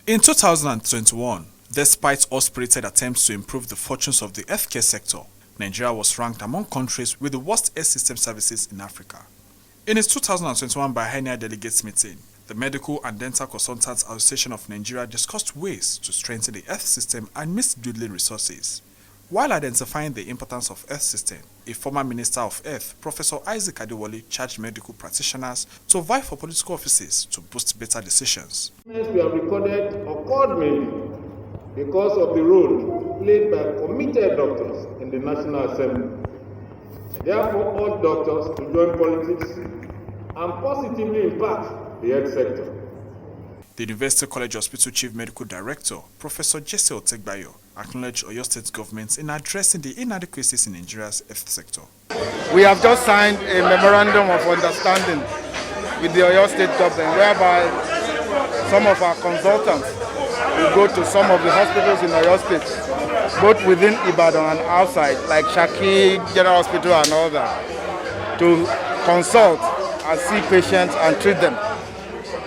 In 2021, despite all spirited attempts to improve the fortunes of the healthcare sector, Nigeria was ranked among countries with the worst health system services in Africa. In its 2021 biennial delegates meeting, the Medical and Dental Consultants Association of Nigeria discussed ways to strengthen the health system amidst dwindling resources. While identifying the importance of health system, a former Minister of Health, Professor Adewole, charged medical practitioners to vie for political offices to boost better decisions. We have recorded occurred mainly because of the role played by committed doctors in the National Assembly. Therefore, all doctors to join politics and positively impact the health sector. The University College Hospital Chief Medical Director, Professor Otegbayo, acknowledged Oyo State government in addressing the inadequacies in Nigeria's health sector. We have just signed a memorandum of understanding with the Oyo State government, whereby some of our consultants will go to some of the hospitals in Oyo State, both within Ibadan and outside, like Shaki General Hospital and all that, to consult and see patients and treat them.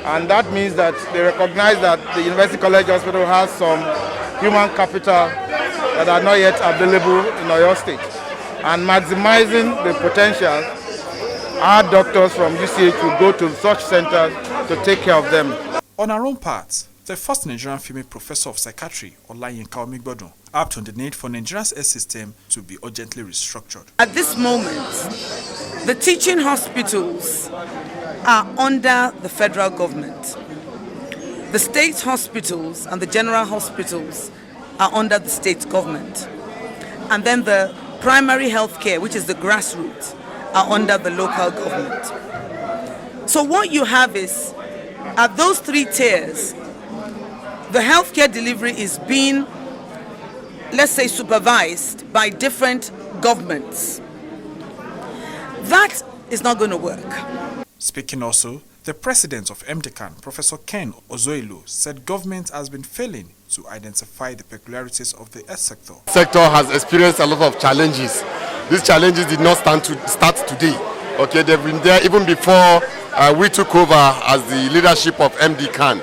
And that means that they recognize that the University College Hospital has some human capital that are not yet available in Oyo State. And maximizing the potential, our doctors from UCH will go to such centers to take care of them. On her own part, the first Nigerian female professor of psychiatry, Omigbodun, harped on the need for Nigeria's health system to be urgently restructured. At this moment, the teaching hospitals are under the federal government. The state hospitals and the general hospitals are under the state government. And then the primary health care, which is the grassroots, are under the local government. So what you have is, at those three tiers, the healthcare delivery is being, let's say, supervised by different governments. That is not going to work. Speaking also, the president of MDCAN, Professor Ken Ozoilu, said government has been failing to identify the peculiarities of the health sector. The sector has experienced a lot of challenges. These challenges did not start today. Okay, they've been there even before we took over as the leadership of MDCAN.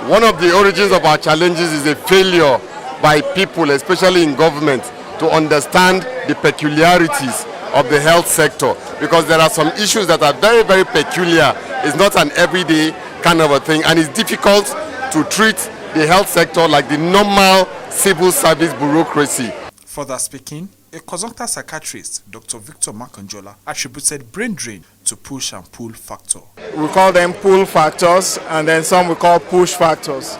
One of the origins of our challenges is a failure by people, especially in government, to understand the peculiarities of the health sector, because there are some issues that are very, very peculiar. It's not an everyday kind of a thing, and it's difficult to treat the health sector like the normal civil service bureaucracy. Further speaking, a consultant psychiatrist, Dr. Victor Makanjola, attributed brain drain to push and pull factor. We call them pull factors, and then some we call push factors.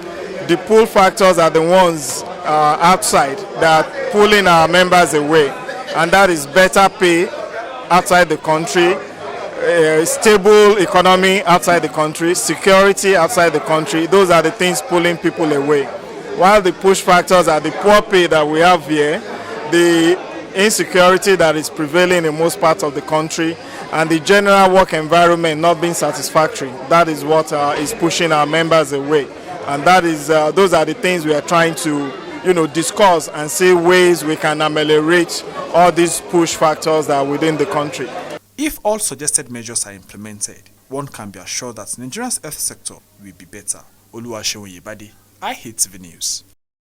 The pull factors are the ones outside that are pulling our members away, and that is better pay outside the country, stable economy outside the country, security outside the country. Those are the things pulling people away. While the push factors are the poor pay that we have here, the insecurity that is prevailing in most parts of the country, and the general work environment not being satisfactory. That is what is pushing our members away. And that is, those are the things we are trying to discuss and see ways we can ameliorate all these push factors that are within the country. If all suggested measures are implemented, one can be assured that Nigeria's health sector will be better. Oluwaseun Yebade, iHeartTV News.